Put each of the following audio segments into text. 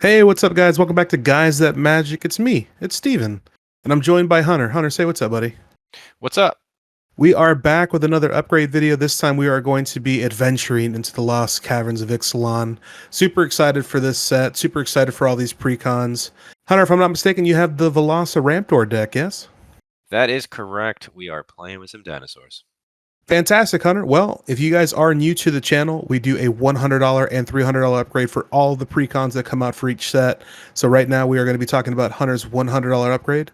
Hey, what's up, guys? Welcome back to Guys That Magic. It's me, it's Steven, and I'm joined by Hunter. Hunter, say what's up, buddy. What's up? We are back with another upgrade video. This time we are going to be adventuring into the Lost Caverns of Ixalan. Super excited for this set, super excited for all these precons. Hunter, if I'm not mistaken, you have the Veloci-Ramp-Tor deck, yes? That is correct. We are playing with some dinosaurs. Fantastic, Hunter. Well, if you guys are new to the channel, we do a $100 and $300 upgrade for all the precons that come out for each set. So right now we are going to be talking about Hunter's $100 upgrade.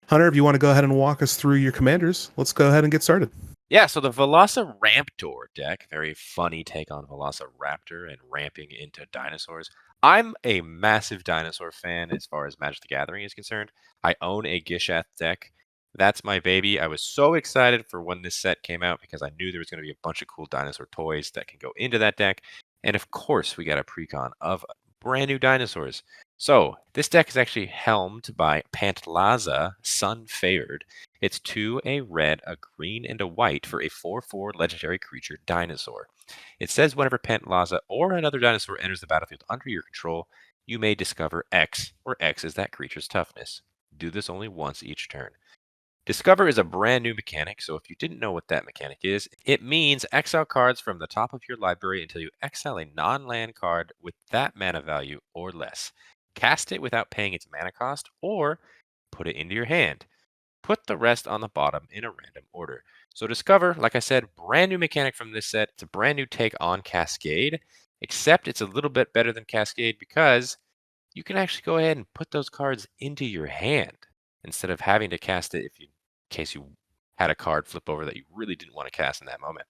Hunter, if you want to go ahead and walk us through your commanders, let's go ahead and get started. Yeah, so the Veloci-Ramp-Tor deck, very funny take on Velociraptor and ramping into dinosaurs. I'm a massive dinosaur fan as far as Magic the Gathering is concerned. I own a Gishath deck. That's my baby. I was so excited for when this set came out because I knew there was going to be a bunch of cool dinosaur toys that can go into that deck. And of course, we got a precon of brand new dinosaurs. So this deck is actually helmed by Pantlaza, Sun Favored. It's 2, a red, a green, and a white for a 4/4 legendary creature dinosaur. It says whenever Pantlaza or another dinosaur enters the battlefield under your control, you may discover X, where X is that creature's toughness. Do this only once each turn. Discover is a brand new mechanic, so if you didn't know what that mechanic is, it means exile cards from the top of your library until you exile a non-land card with that mana value or less. Cast it without paying its mana cost, or put it into your hand. Put the rest on the bottom in a random order. So Discover, like I said, brand new mechanic from this set. It's a brand new take on Cascade, except it's a little bit better than Cascade because you can actually go ahead and put those cards into your hand instead of having to cast it in case you had a card flip over that you really didn't want to cast in that moment.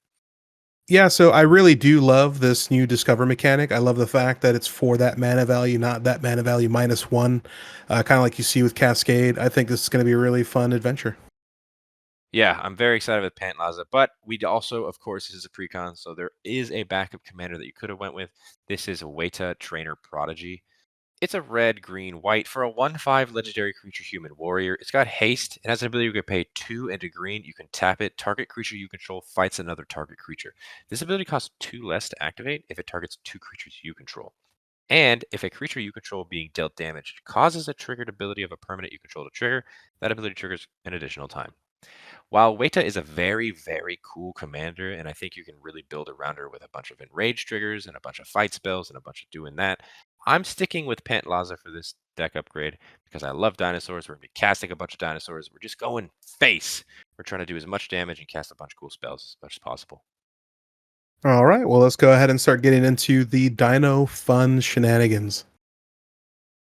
Yeah, so I really do love this new Discover mechanic. I love the fact that it's for that mana value, not that mana value -1, kind of like you see with Cascade. I think this is going to be a really fun adventure. Yeah, I'm very excited with Pantlaza, but we also, of course, this is a precon, so there is a backup commander that you could have went with. This is Weta Trainer Prodigy. It's a red, green, white for a 1/5 legendary creature human warrior. It's got haste. It has an ability you can pay 2 and a green. You can tap it. Target creature you control fights another target creature. This ability costs 2 less to activate if it targets 2 creatures you control. And if a creature you control being dealt damage causes a triggered ability of a permanent you control to trigger, that ability triggers an additional time. While Weta is a very, very cool commander, and I think you can really build around her with a bunch of enrage triggers and a bunch of fight spells and a bunch of doing that, I'm sticking with Pantlaza for this deck upgrade because I love dinosaurs. We're going to be casting a bunch of dinosaurs. We're just going face. We're trying to do as much damage and cast a bunch of cool spells as much as possible. All right, well, let's go ahead and start getting into the Dino Fun shenanigans.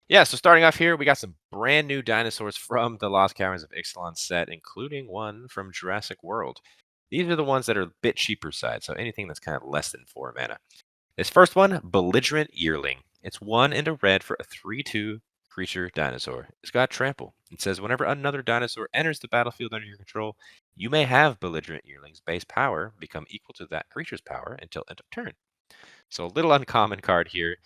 Yeah, so starting off here, we got some brand new dinosaurs from the Lost Caverns of Ixalan set, including one from Jurassic World. These are the ones that are a bit cheaper side, so anything that's kind of less than 4 mana. This first one, Belligerent Yearling. It's 1 and a red for a 3/2 creature dinosaur. It's got trample. It says whenever another dinosaur enters the battlefield under your control, you may have Belligerent Yearling's base power become equal to that creature's power until end of turn. So a little uncommon card here.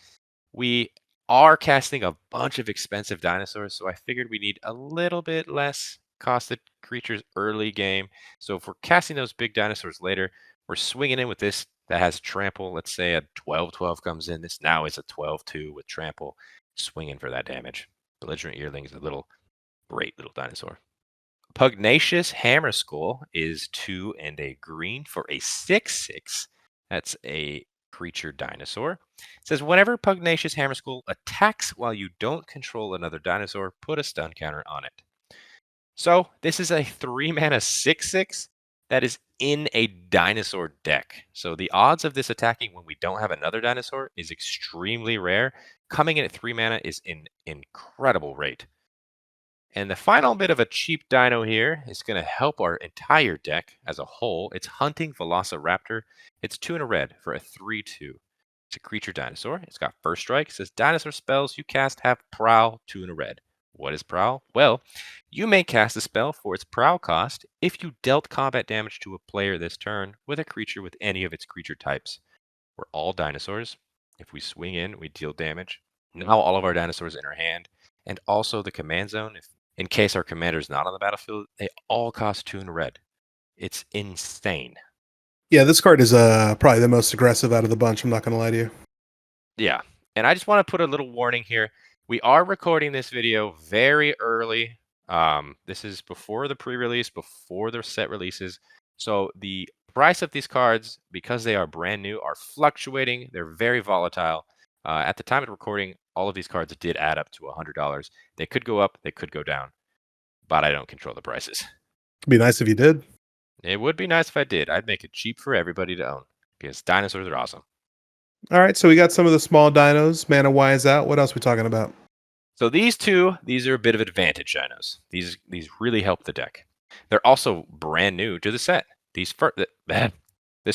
We are casting a bunch of expensive dinosaurs, so I figured we need a little bit less costed creatures early game. So if we're casting those big dinosaurs later, we're swinging in with this that has trample. Let's say a 12/12 comes in. This now is a 12/2 with trample. Swinging for that damage. Belligerent Yearling is a great little dinosaur. Pugnacious Hammerskull is 2 and a green for a 6/6. That's a creature dinosaur. It says whenever Pugnacious Hammerskull attacks while you don't control another dinosaur, put a stun counter on it. So this is a 3 mana 6/6 that is in a dinosaur deck. So the odds of this attacking when we don't have another dinosaur is extremely rare. Coming in at 3 mana is an incredible rate. And the final bit of a cheap dino here is going to help our entire deck as a whole. It's Hunting Velociraptor. It's 2 and a red for a 3/2. It's a creature dinosaur. It's got first strike. It says dinosaur spells you cast have prowl, 2 and a red. What is prowl? Well, you may cast a spell for its prowl cost if you dealt combat damage to a player this turn with a creature with any of its creature types. We're all dinosaurs. If we swing in, we deal damage. Now all of our dinosaurs in our hand. And also the command zone, if in case our commander is not on the battlefield, they all cost 2 and red. It's insane. Yeah, this card is probably the most aggressive out of the bunch. I'm not going to lie to you. Yeah. And I just want to put a little warning here. We are recording this video very early. This is before the pre-release, before the set releases. So the price of these cards, because they are brand new, are fluctuating. They're very volatile. At the time of recording, all of these cards did add up to $100. They could go up, they could go down, but I don't control the prices. It'd be nice if you did. It would be nice if I did. I'd make it cheap for everybody to own because dinosaurs are awesome. All right, so we got some of the small dinos. Mana Wise out. What else we talking about? So these are a bit of advantage dinos. These really help the deck. They're also brand new to the set. This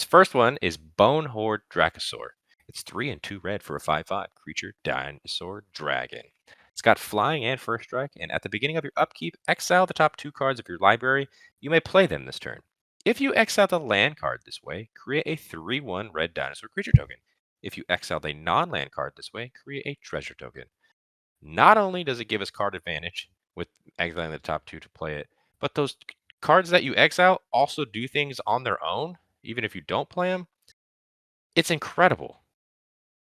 first one is Bone Horde Dracosaur. It's 3 and 2 red for a 5/5 creature dinosaur dragon. It's got flying and first strike, and at the beginning of your upkeep, exile the top 2 cards of your library. You may play them this turn. If you exile the land card this way, create a 3/1 red dinosaur creature token. If you exile a non-land card this way, create a treasure token. Not only does it give us card advantage with exiling the top 2 to play it, but those cards that you exile also do things on their own, even if you don't play them. It's incredible.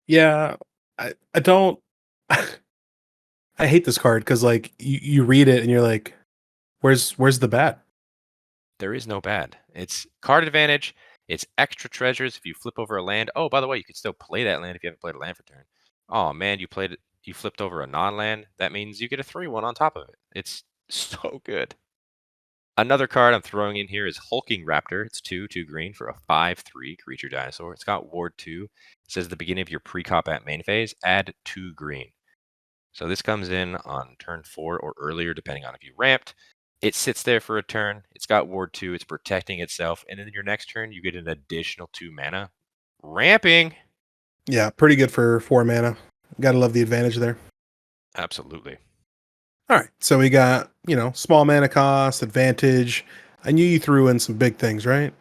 Yeah, I don't. I hate this card because like you read it and you're like, where's the bad? There is no bad. It's card advantage. It's extra treasures if you flip over a land. Oh, by the way, you could still play that land if you haven't played a land for turn. Oh man, you flipped over a non-land. That means you get a 3/1 on top of it. It's so good. Another card I'm throwing in here is Hulking Raptor. It's 2 green for a 5/3 creature dinosaur. It's got Ward 2. It says at the beginning of your pre-combat main phase, add 2 green. So this comes in on turn 4 or earlier, depending on if you ramped. It sits there for a turn. It's got Ward 2. It's protecting itself. And then your next turn, you get an additional 2 mana. Ramping! Yeah, pretty good for 4 mana. Gotta love the advantage there. Absolutely. All right, so we got small mana cost, advantage. I knew you threw in some big things, right?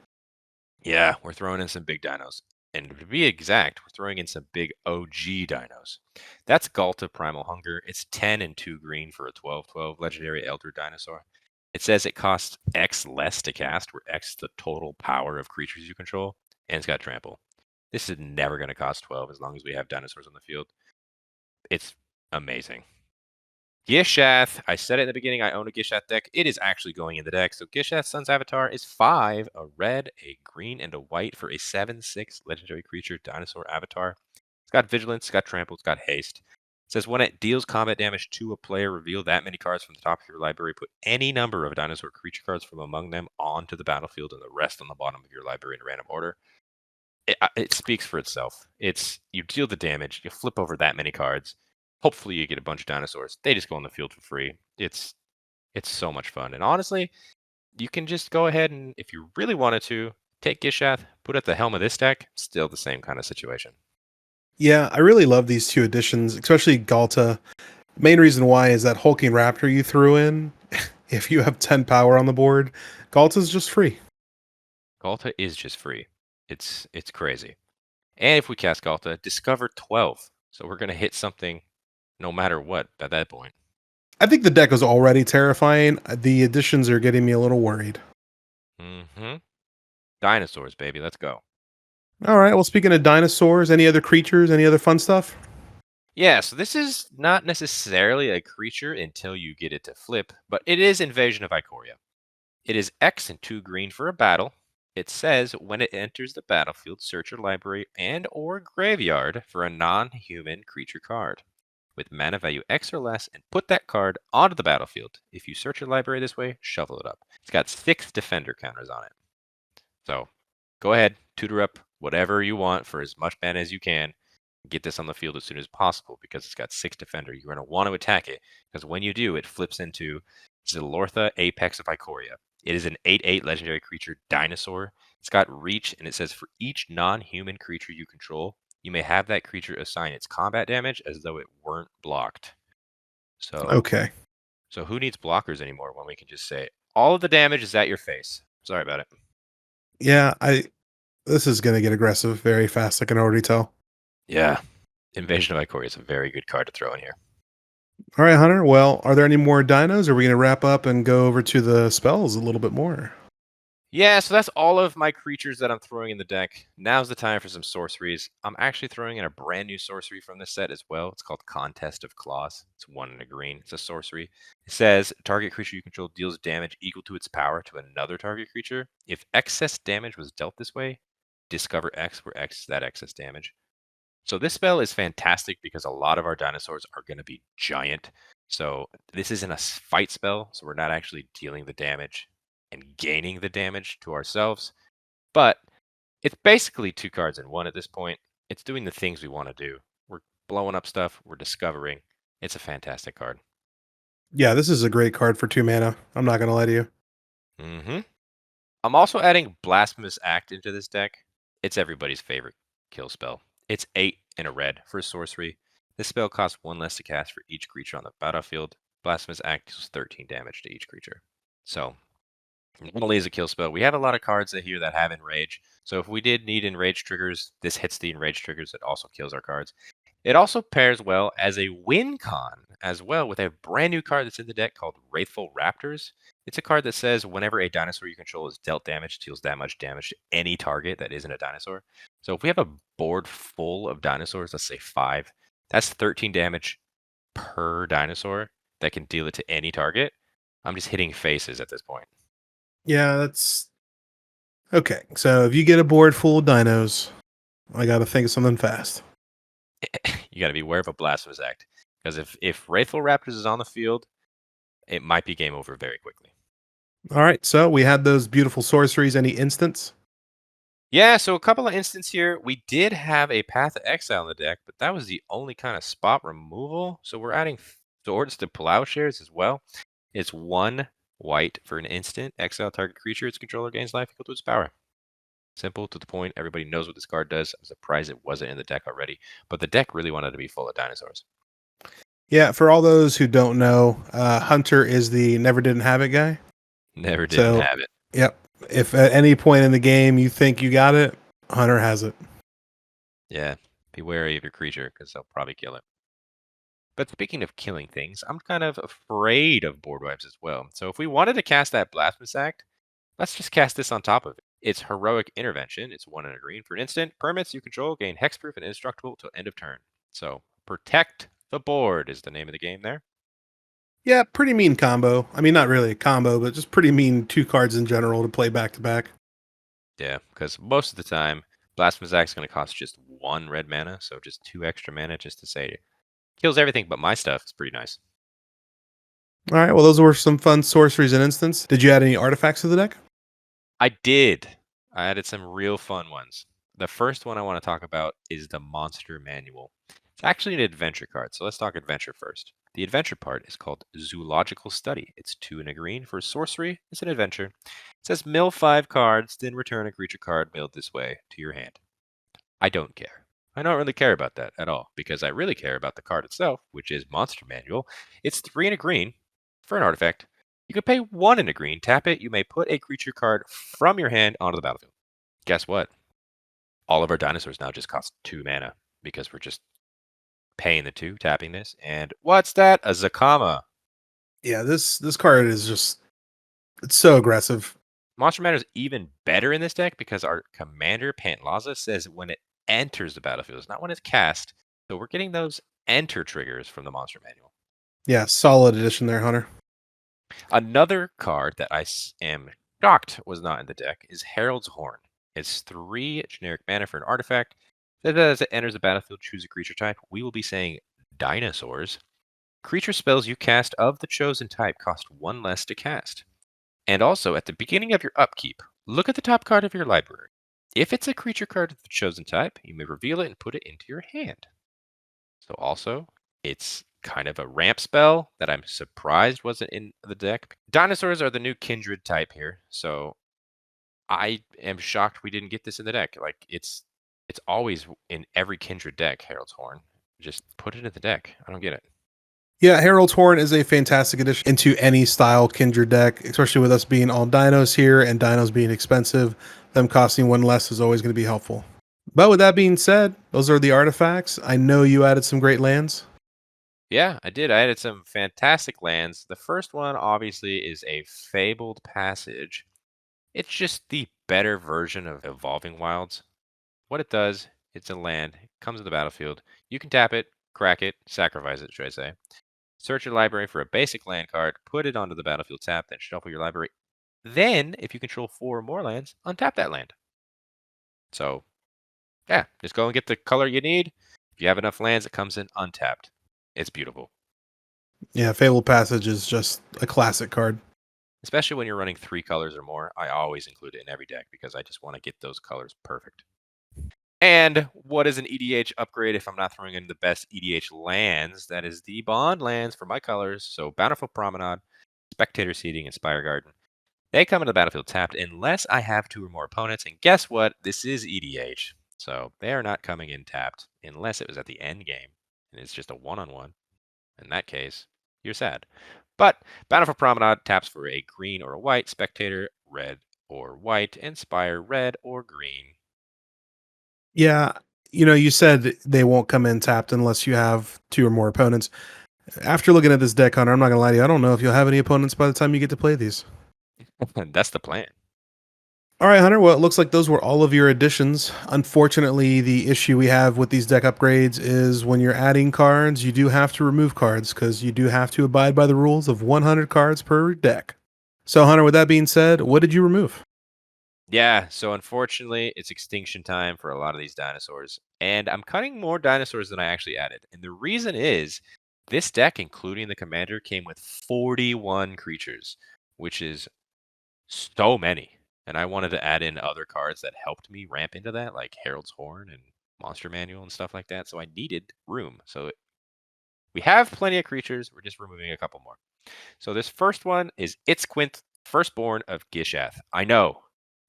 Yeah, we're throwing in some big dinos. And to be exact, we're throwing in some big OG dinos. That's Galta Primal Hunger. It's 10 and 2 green for a 12/12 legendary elder dinosaur. It says it costs X less to cast, where X is the total power of creatures you control, and it's got trample. This is never going to cost 12 as long as we have dinosaurs on the field. It's amazing. Gishath, I said it in the beginning, I own a Gishath deck. It is actually going in the deck. So Gishath Sun's Avatar is 5, a red, a green, and a white for a 7/6 legendary creature dinosaur avatar. It's got Vigilance, it's got Trample, it's got Haste. It says when it deals combat damage to a player, reveal that many cards from the top of your library. Put any number of dinosaur creature cards from among them onto the battlefield and the rest on the bottom of your library in random order. It speaks for itself. You deal the damage, you flip over that many cards. Hopefully you get a bunch of dinosaurs. They just go on the field for free. It's so much fun. And honestly, you can just go ahead and, if you really wanted to, take Gishath, put it at the helm of this deck. Still the same kind of situation. Yeah, I really love these 2 additions, especially Galta. Main reason why is that Hulking Raptor you threw in. If you have 10 power on the board, Galta's just free. Galta is just free. It's crazy. And if we cast Galta, discover 12. So we're going to hit something no matter what at that point. I think the deck was already terrifying. The additions are getting me a little worried. Mm-hmm. Dinosaurs, baby. Let's go. All right. Well, speaking of dinosaurs, any other creatures, any other fun stuff? Yeah, so this is not necessarily a creature until you get it to flip, but it is Invasion of Ikoria. It is X and 2 green for a battle. It says when it enters the battlefield, search your library and or graveyard for a non-human creature card with mana value X or less and put that card onto the battlefield. If you search your library this way, shuffle it up. It's got 6 defender counters on it. So go ahead, tutor up whatever you want for as much mana as you can. Get this on the field as soon as possible because it's got 6 defender. You're going to want to attack it because when you do, it flips into Zilortha, Apex of Ikoria. It is an 8/8 legendary creature dinosaur. It's got reach, and it says for each non-human creature you control, you may have that creature assign its combat damage as though it weren't blocked. Okay. So who needs blockers anymore when we can just say all of the damage is at your face? Sorry about it. Yeah, this is going to get aggressive very fast. I can already tell. Yeah. Invasion of Ikoria is a very good card to throw in here. All right, Hunter. Well, are there any more dinos? Or are we going to wrap up and go over to the spells a little bit more? Yeah, so that's all of my creatures that I'm throwing in the deck. Now's the time for some sorceries. I'm actually throwing in a brand new sorcery from this set as well. It's called Contest of Claws. It's 1 and a green. It's a sorcery. It says target creature you control deals damage equal to its power to another target creature. If excess damage was dealt this way, discover X, where X is that excess damage. So this spell is fantastic because a lot of our dinosaurs are going to be giant. So this isn't a fight spell, so we're not actually dealing the damage and gaining the damage to ourselves. But it's basically 2 cards in 1 at this point. It's doing the things we want to do. We're blowing up stuff, we're discovering. It's a fantastic card. Yeah, this is a great card for 2 mana. I'm not gonna lie to you. hmm I'm also adding Blasphemous Act into this deck. It's everybody's favorite kill spell. It's 8 and a red for a sorcery. This spell costs 1 less to cast for each creature on the battlefield. Blasphemous Act deals 13 damage to each creature. So, not only is a kill spell, we have a lot of cards here that have enrage. So if we did need enrage triggers, this hits the enrage triggers. It also kills our cards. It also pairs well as a win con as well with a brand new card that's in the deck called Wrathful Raptors. It's a card that says whenever a dinosaur you control is dealt damage, deals that much damage to any target that isn't a dinosaur. So if we have a board full of dinosaurs, let's say 5, that's 13 damage per dinosaur that can deal it to any target. I'm just hitting faces at this point. Yeah, that's okay. So if you get a board full of dinos, I gotta think of something fast. You got to be aware of a Blasphemous Act because if Wrathful Raptors is on the field, it might be game over very quickly. All right, so we had those beautiful sorceries. Any instants? Yeah, so a couple of instances here. We did have a Path of Exile in the deck, but that was the only kind of spot removal. So we're adding Swords to Plowshares as well. It's 1 white for an instant. Exile target creature its controller gains life equal to its power. Simple, to the point. Everybody knows what this card does. I'm surprised it wasn't in the deck already, but the deck really wanted to be full of dinosaurs. Yeah, for all those who don't know, Hunter is the never didn't have it guy. Never didn't So, have it. yep. If at any point in the game you think you got it, Hunter has it. Yeah, be wary of your creature because they'll probably kill it. But speaking of killing things, I'm kind of afraid of board wipes as well. So if we wanted to cast that Blasphemous Act, let's just cast this on top of it. It's Heroic Intervention. It's 1 and a green for an instant. Permits you control gain hexproof and indestructible till end of turn. So protect the board is the name of the game there. Yeah, pretty mean combo. I mean, not really a combo, but just pretty mean 2 cards in general to play back to back. Yeah, because most of the time, Blasphemous Act is going to cost just 1 red mana, so just 2 extra mana just to say kills everything but my stuff. It's pretty nice. All right, well, those were some fun sorceries and instants. Did you add any artifacts to the deck? I did. I added some real fun ones. The first one I want to talk about is the Monster Manual. It's actually an adventure card, so let's talk adventure first. The adventure part is called Zoological Study. It's 2 and a green for sorcery. It's an adventure. It says mill 5 cards, then return a creature card milled this way to your hand. I don't care. I don't really care about that at all because I really care about the card itself, which is Monster Manual. It's 3 and a green for an artifact. You can pay 1 and a green, tap it. You may put a creature card from your hand onto the battlefield. Guess what? All of our dinosaurs now just cost 2 mana because we're just paying the 2, tapping this. And what's that? A Zakama. Yeah, this card is just it's so aggressive. Monster Manual is even better in this deck because our commander, Pantlaza, says when it enters the battlefield, it's not when it's cast. So we're getting those enter triggers from the Monster Manual. Yeah, solid addition there, Hunter. Another card that am shocked was not in the deck is Herald's Horn. It's 3 generic mana for an artifact. That as it enters the battlefield, choose a creature type. We will be saying dinosaurs. Creature spells you cast of the chosen type cost 1 less to cast. And also, at the beginning of your upkeep, look at the top card of your library. If it's a creature card of the chosen type, you may reveal it and put it into your hand. So also, it's kind of a ramp spell that I'm surprised wasn't in the deck. Dinosaurs are the new kindred type here, so I am shocked we didn't get this in the deck. Like it's always in every kindred deck, Herald's Horn. Just put it in the deck. I don't get it. Yeah, Herald's Horn is a fantastic addition into any style Kindred deck, especially with us being all dinos here and dinos being expensive. Them costing 1 less is always going to be helpful. But with that being said, those are the artifacts. I know you added some great lands. Yeah, I did. I added some fantastic lands. The first one obviously is a Fabled Passage. It's just the better version of Evolving Wilds. What it does, it's a land, it comes in the battlefield. You can tap it, crack it, sacrifice it, should I say. Search your library for a basic land card, put it onto the battlefield tap, then shuffle your library. Then, if you control 4 or more lands, untap that land. So, yeah, just go and get the color you need. If you have enough lands, it comes in untapped. It's beautiful, Yeah, Fabled Passage is just a classic card. especially when you're running 3 colors or more. I always include it in every deck because I just want to get those colors perfect. And what is an EDH upgrade if I'm not throwing in the best EDH lands? That is the bond lands for my colors. So Bountiful Promenade, Spectator Seating, and Spire Garden. They come into the battlefield tapped unless I have 2 or more opponents. And guess what? This is EDH. So they are not coming in tapped unless it was at the end game. And it's just a one-on-one. In that case, you're sad. But Bountiful Promenade taps for a green or a white, Spectator red or white, and Spire red or green. Yeah, you said they won't come in tapped unless you have 2 or more opponents. After looking at this deck, Hunter, I'm not gonna lie to you. I don't know if you'll have any opponents by the time you get to play these. That's the plan. All right, Hunter. Well, it looks like those were all of your additions. Unfortunately, the issue we have with these deck upgrades is when you're adding cards, you do have to remove cards because you do have to abide by the rules of 100 cards per deck. So, Hunter, with that being said, what did you remove? Yeah, so unfortunately, it's extinction time for a lot of these dinosaurs. And I'm cutting more dinosaurs than I actually added. And the reason is this deck, including the commander, came with 41 creatures, which is so many. And I wanted to add in other cards that helped me ramp into that, like Herald's Horn and Monster Manual and stuff like that. So I needed room. So we have plenty of creatures. We're just removing a couple more. So this first one is Itzquint, firstborn of Gishath. I know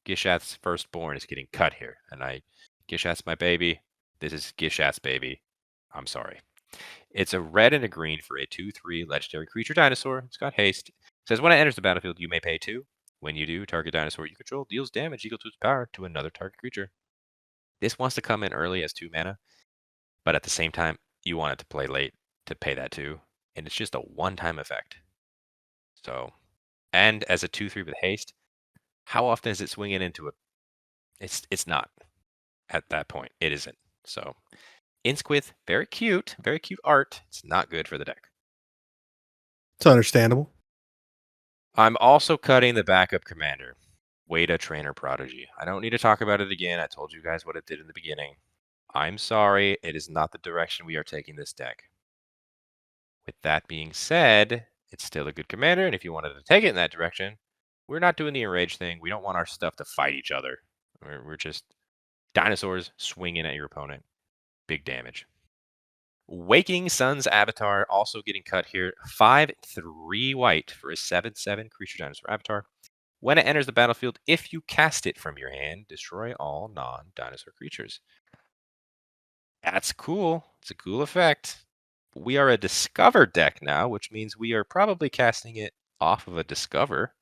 Gishath's firstborn is getting cut here, and Gishath's my baby. This is Gishath's baby. I'm sorry. It's a red and a green for a 2/3 legendary creature dinosaur. It's got haste. It says when it enters the battlefield, you may pay 2. When you do, target dinosaur you control deals damage equal to its power to another target creature. This wants to come in early as 2 mana, but at the same time, you want it to play late to pay that 2, and it's just a one-time effect. So, and as a 2/3 with haste, how often is it swinging into it? It's not at that point. It isn't. So, Insquith, very cute art. It's not good for the deck. It's understandable. I'm also cutting the backup commander, Wada Trainer Prodigy. I don't need to talk about it again. I told you guys what it did in the beginning. I'm sorry, it is not the direction we are taking this deck. With that being said, it's still a good commander, and if you wanted to take it in that direction, we're not doing the enrage thing. We don't want our stuff to fight each other. We're just dinosaurs swinging at your opponent. Big damage. Waking Sun's Avatar also getting cut here. 5/3 white for a 7/7 creature dinosaur avatar. When it enters the battlefield, if you cast it from your hand, destroy all non-dinosaur creatures. That's cool. It's a cool effect. We are a Discover deck now, which means we are probably casting it off of a Discover,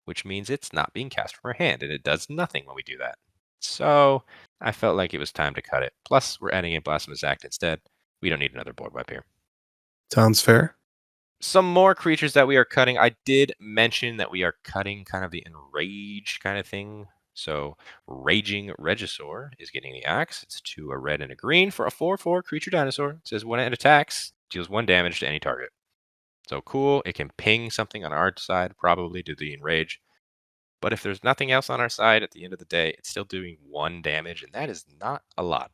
which means it's not being cast from our hand, and it does nothing when we do that. So I felt like it was time to cut it. Plus, we're adding in Blasphemous Act instead. We don't need another board wipe here. Sounds fair. Some more creatures that we are cutting. I did mention that we are cutting kind of the enrage kind of thing. So Raging Regisaur is getting the axe. It's 2 a red and a green for a 4/4 creature dinosaur. It says when it attacks, deals 1 damage to any target. So cool. It can ping something on our side, probably do the enrage. But if there's nothing else on our side at the end of the day, it's still doing 1 damage, and that is not a lot.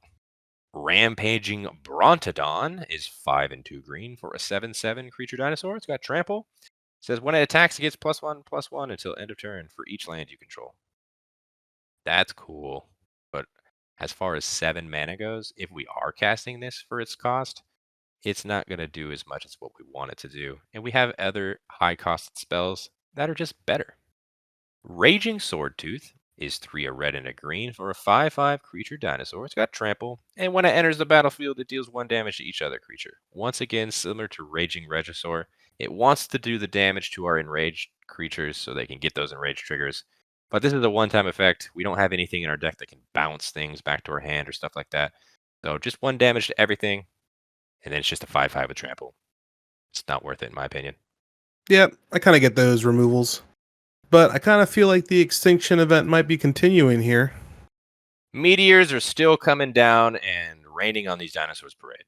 Rampaging Brontodon is 5 and 2 green for a 7/7 creature dinosaur. It's got trample. It says when it attacks, it gets +1/+1 until end of turn for each land you control. That's cool. But as far as 7 mana goes, if we are casting this for its cost, it's not going to do as much as what we want it to do. And we have other high costed spells that are just better. Raging Swordtooth is 3 a red and a green for a 5/5 creature dinosaur. It's got trample, and when it enters the battlefield, it deals 1 damage to each other creature. Once again, similar to Raging Regisaur, it wants to do the damage to our enraged creatures so they can get those enraged triggers. But this is a one-time effect. We don't have anything in our deck that can bounce things back to our hand or stuff like that. So just 1 damage to everything, and then it's just a 5/5 with trample. It's not worth it, in my opinion. Yeah, I kind of get those removals. but I kind of feel like the extinction event might be continuing here. Meteors are still coming down and raining on these dinosaurs parade.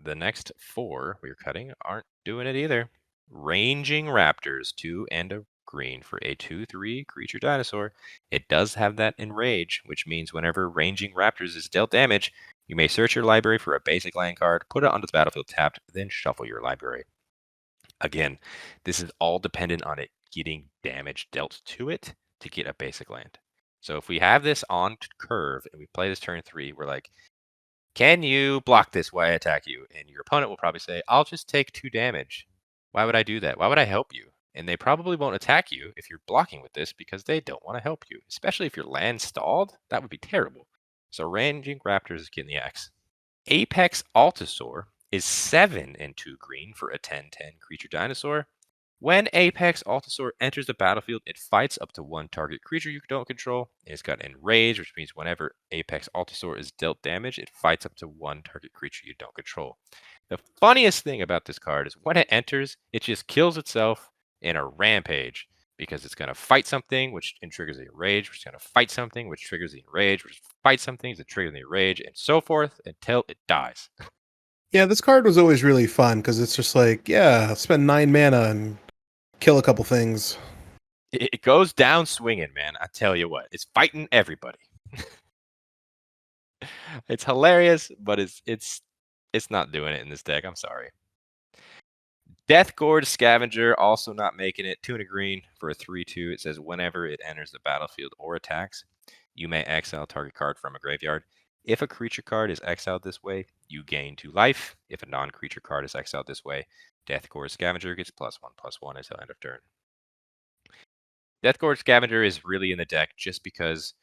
The next four we're cutting aren't doing it either. Ranging Raptors, 2 and a green for a 2/3 creature dinosaur. It does have that enrage, which means whenever Ranging Raptors is dealt damage, you may search your library for a basic land card, put it onto the battlefield tapped, then shuffle your library. Again, this is all dependent on it getting damage dealt to it to get a basic land. So if we have this on curve and we play this turn 3, we're like, can you block this while I attack you? And your opponent will probably say, I'll just take 2 damage. Why would I do that? Why would I help you? And they probably won't attack you if you're blocking with this because they don't want to help you, especially if your land stalled. That would be terrible. So Ranging Raptors is getting the X. Apex Altasaur is 7 and 2 green for a 10/10 creature dinosaur. When Apex Altasaur enters the battlefield, it fights up to 1 target creature you don't control. It's got Enrage, which means whenever Apex Altasaur is dealt damage, it fights up to 1 target creature you don't control. The funniest thing about this card is when it enters, it just kills itself in a rampage because it's going to fight something, which triggers the Enrage, which is going to fight something, which triggers the Enrage, which fights something that triggers the Enrage, and so forth until it dies. Yeah, this card was always really fun because it's just like, yeah, spend 9 mana and kill a couple things. It goes down swinging, man. I tell you what, it's fighting everybody. It's hilarious, but it's not doing it in this deck. I'm sorry. Death Gorge Scavenger also not making it. 2 and a green for a 3/2. It says whenever it enters the battlefield or attacks, you may exile target card from a graveyard. If a creature card is exiled this way, you gain 2 life. If a non-creature card is exiled this way, Death Gorge Scavenger gets +1/+1 until end of turn. Death Gorge Scavenger is really in the deck just because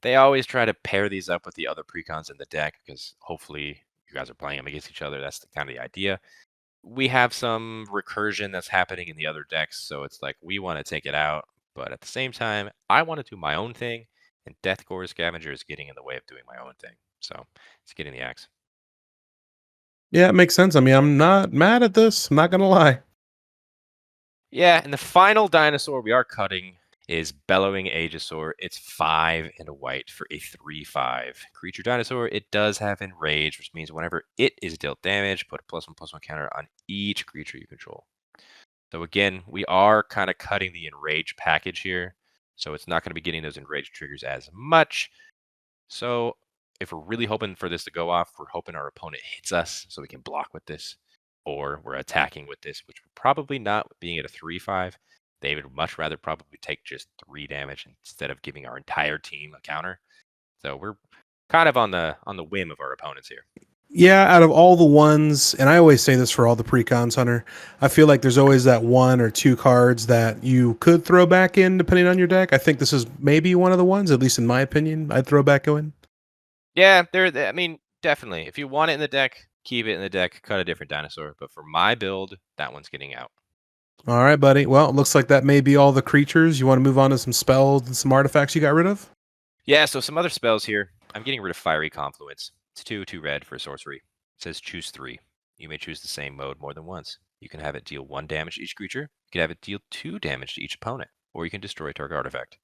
they always try to pair these up with the other precons in the deck because hopefully you guys are playing them against each other. That's kind of the idea. We have some recursion that's happening in the other decks, so it's like we want to take it out, but at the same time, I want to do my own thing, and Death Gore Scavenger is getting in the way of doing my own thing. So it's getting the axe. Yeah, it makes sense. I mean, I'm not mad at this. I'm not gonna lie. Yeah, and the final dinosaur we are cutting is Bellowing Aegisaur. It's 5 and a white for a 3/5 creature dinosaur. It does have Enrage, which means whenever it is dealt damage, put a +1/+1 counter on each creature you control. So again, we are kind of cutting the Enrage package here. So it's not going to be getting those Enrage triggers as much. So if we're really hoping for this to go off, we're hoping our opponent hits us so we can block with this. Or we're attacking with this, which we're probably not being at a 3/5. They would much rather probably take just 3 damage instead of giving our entire team a counter. So we're kind of on the whim of our opponents here. Yeah, out of all the ones, and I always say this for all the precons, Hunter, I feel like there's always that 1 or 2 cards that you could throw back in depending on your deck. I think this is maybe one of the ones, at least in my opinion, I'd throw back in. Yeah, I mean, definitely. If you want it in the deck, keep it in the deck, cut a different dinosaur. But for my build, that one's getting out. All right, buddy. Well, it looks like that may be all the creatures. You want to move on to some spells and some artifacts you got rid of? Yeah, so some other spells here. I'm getting rid of Fiery Confluence. It's 2 red for sorcery. It says choose 3. You may choose the same mode more than once. You can have it deal 1 damage to each creature. You can have it deal 2 damage to each opponent. Or you can destroy target artifact.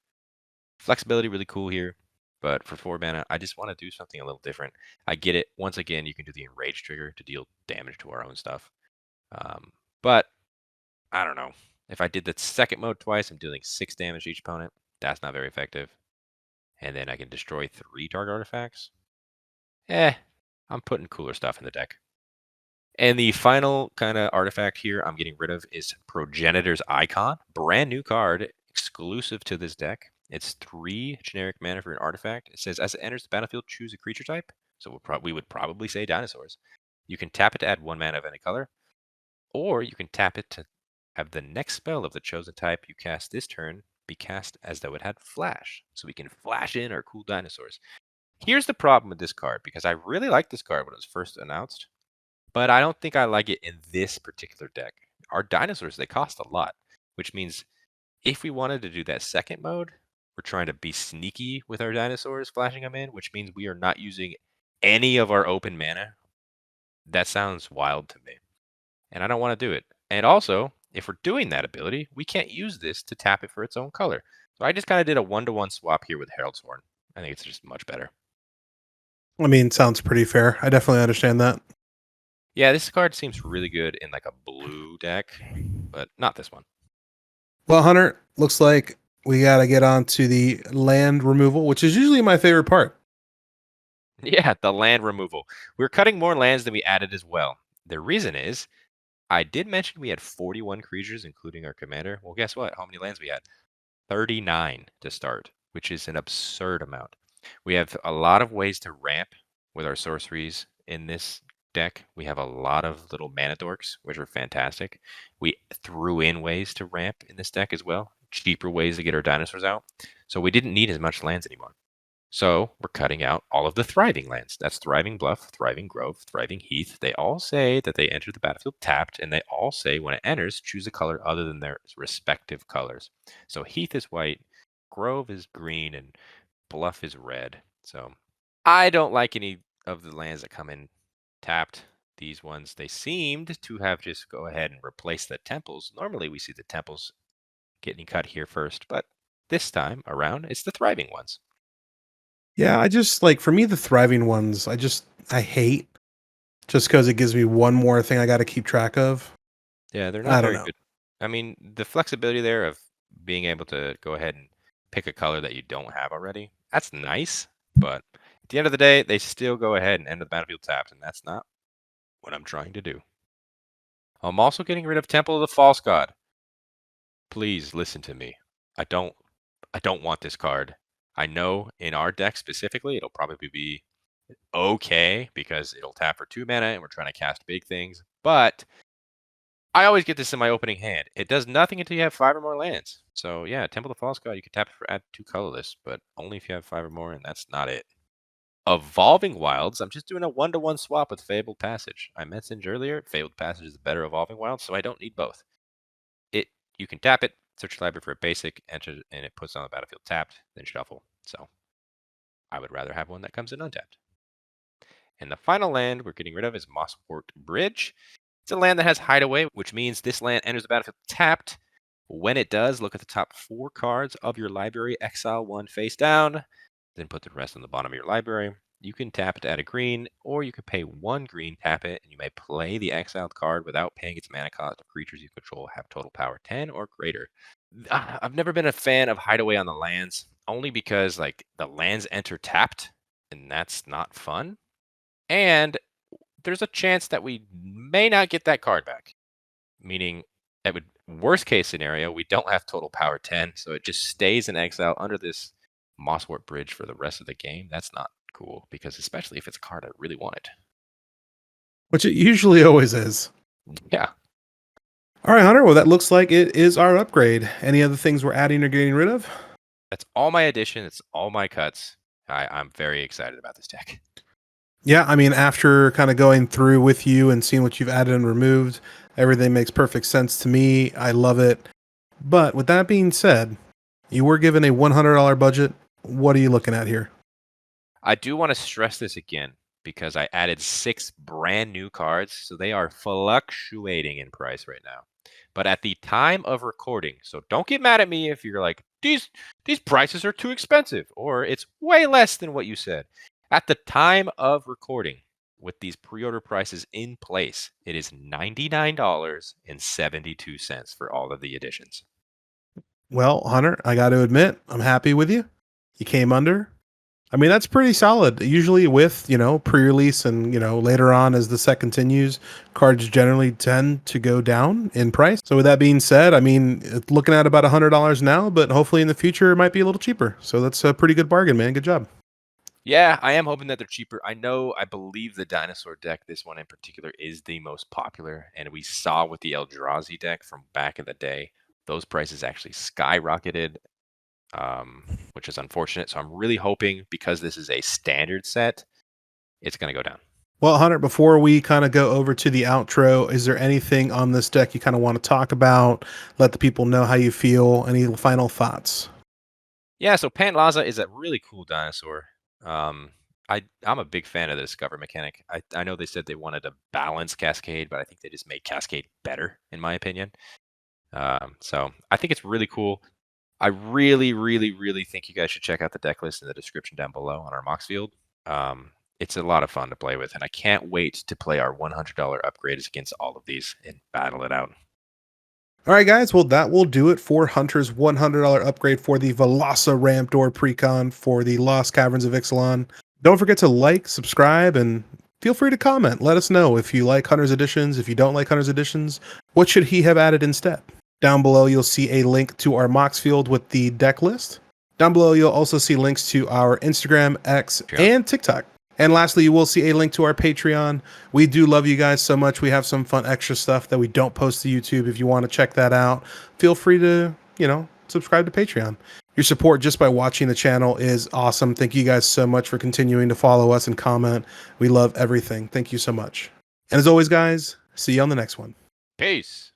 Flexibility really cool here. But for 4 mana, I just want to do something a little different. I get it. Once again, you can do the Enrage trigger to deal damage to our own stuff. But I don't know. If I did the second mode twice, I'm dealing 6 damage to each opponent. That's not very effective. And then I can destroy 3 target artifacts. I'm putting cooler stuff in the deck. And the final kind of artifact here I'm getting rid of is Progenitor's Icon. Brand new card, exclusive to this deck. It's 3 generic mana for an artifact. It says, as it enters the battlefield, choose a creature type. So we would probably say dinosaurs. You can tap it to add 1 mana of any color. Or you can tap it to have the next spell of the chosen type you cast this turn be cast as though it had flash. So we can flash in our cool dinosaurs. Here's the problem with this card, because I really liked this card when it was first announced, but I don't think I like it in this particular deck. Our dinosaurs, they cost a lot, which means if we wanted to do that second mode, we're trying to be sneaky with our dinosaurs, flashing them in, which means we are not using any of our open mana. That sounds wild to me, and I don't want to do it. And also, if we're doing that ability, we can't use this to tap it for its own color. So I just kind of did a 1-to-1 swap here with Herald's Horn. I think it's just much better. I mean, sounds pretty fair. I definitely understand that. Yeah, this card seems really good in like a blue deck, but not this one. Well, Hunter, looks like we got to get on to the land removal, which is usually my favorite part. Yeah, the land removal. We're cutting more lands than we added as well. The reason is I did mention we had 41 creatures, including our commander. Well, guess what? How many lands we had? 39 to start, which is an absurd amount. We have a lot of ways to ramp with our sorceries in this deck. We have a lot of little mana dorks, which are fantastic. We threw in ways to ramp in this deck as well, cheaper ways to get our dinosaurs out. So we didn't need as much lands anymore. So we're cutting out all of the thriving lands. That's Thriving Bluff, Thriving Grove, Thriving Heath. They all say that they enter the battlefield tapped, and they all say when it enters, choose a color other than their respective colors. So Heath is white, Grove is green, and Bluff is red. So I don't like any of the lands that come in tapped. These ones, they seemed to have just go ahead and replace the temples. Normally we see the temples getting cut here first, but this time around, it's the thriving ones. Yeah, I just like for me the thriving ones. I hate just because it gives me one more thing I got to keep track of. Yeah, they're not I don't very know. good. I mean, the flexibility there of being able to go ahead and pick a color that you don't have already, that's nice. But at the end of the day, they still go ahead and end the battlefield tapped, and that's not what I'm trying to do. I'm also getting rid of Temple of the False God. Please listen to me. I don't I don't want this card. I know in our deck specifically, it'll probably be okay because it'll tap for 2 mana and we're trying to cast big things. But I always get this in my opening hand. It does nothing until you have 5 or more lands. So yeah, Temple of the False God, you can tap it for add 2 colorless, but only if you have 5 or more, and that's not it. Evolving Wilds, I'm just doing a 1-to-1 swap with Fabled Passage. I mentioned earlier, Fabled Passage is the better Evolving Wilds, so I don't need both. You can tap it, search your library for a basic, enter, and it puts on the battlefield tapped, then shuffle. So I would rather have one that comes in untapped. And the final land we're getting rid of is Mossport Bridge. It's a land that has Hideaway, which means this land enters the battlefield tapped. When it does, look at the top 4 cards of your library, exile 1 face down, then put the rest on the bottom of your library. You can tap it to add a green, or you can pay 1 green, tap it, and you may play the exiled card without paying its mana cost if creatures you control have total power 10 or greater. I've never been a fan of Hideaway on the lands, only because like the lands enter tapped, and that's not fun. And there's a chance that we may not get that card back, meaning that would worst case scenario, we don't have total power 10, so it just stays in exile under this Mosswort Bridge for the rest of the game. That's not cool, because especially if it's a card I really wanted. Which it usually always is. Yeah, All right, Hunter. Well, that looks like it is our upgrade. Any other things we're adding or getting rid of? that's all my addition. It's all my cuts. I'm very excited about this deck. Yeah, I mean, after kind of going through with you and seeing what you've added and removed, everything makes perfect sense to me. I love it. But with that being said, you were given a $100 budget. What are you looking at here? I do want to stress this again because I added 6 brand new cards, so they are fluctuating in price right now. But at the time of recording, so don't get mad at me if you're like, these prices are too expensive, or it's way less than what you said. At the time of recording, with these pre-order prices in place, it is $99.72 for all of the editions. Well, Hunter, I got to admit, I'm happy with you. You came under. I mean, that's pretty solid. Usually, with pre-release and later on as the set continues, cards generally tend to go down in price. So, with that being said, I mean, it's looking at about $100 now, but hopefully in the future it might be a little cheaper. So that's a pretty good bargain, man. Good job. Yeah, I am hoping that they're cheaper. I believe the dinosaur deck, this one in particular, is the most popular. And we saw with the Eldrazi deck from back in the day, those prices actually skyrocketed, which is unfortunate. So I'm really hoping because this is a standard set, it's going to go down. Well, Hunter, before we kind of go over to the outro, is there anything on this deck you kind of want to talk about? Let the people know how you feel. Any final thoughts? Yeah, so Pantlaza is a really cool dinosaur. Um, I'm a big fan of the Discover mechanic. I know they said they wanted to balance Cascade, but I think they just made Cascade better, in my opinion. So I think it's really cool. I really, really, really think you guys should check out the deck list in the description down below on our Mox Field. It's a lot of fun to play with, and I can't wait to play our $100 upgrades against all of these and battle it out. All right, guys. Well, that will do it for Hunter's $100 upgrade for the Veloci-Ramp-Tor Precon for the Lost Caverns of Ixalan. Don't forget to like, subscribe, and feel free to comment. Let us know if you like Hunter's editions. If you don't like Hunter's editions, what should he have added instead? Down below, you'll see a link to our Mox Field with the deck list. Down below, you'll also see links to our Instagram, X, and TikTok. And lastly, you will see a link to our Patreon. We do love you guys so much. We have some fun extra stuff that we don't post to YouTube. If you want to check that out, feel free to, subscribe to Patreon. Your support just by watching the channel is awesome. Thank you guys so much for continuing to follow us and comment. We love everything. Thank you so much. And as always, guys, see you on the next one. Peace.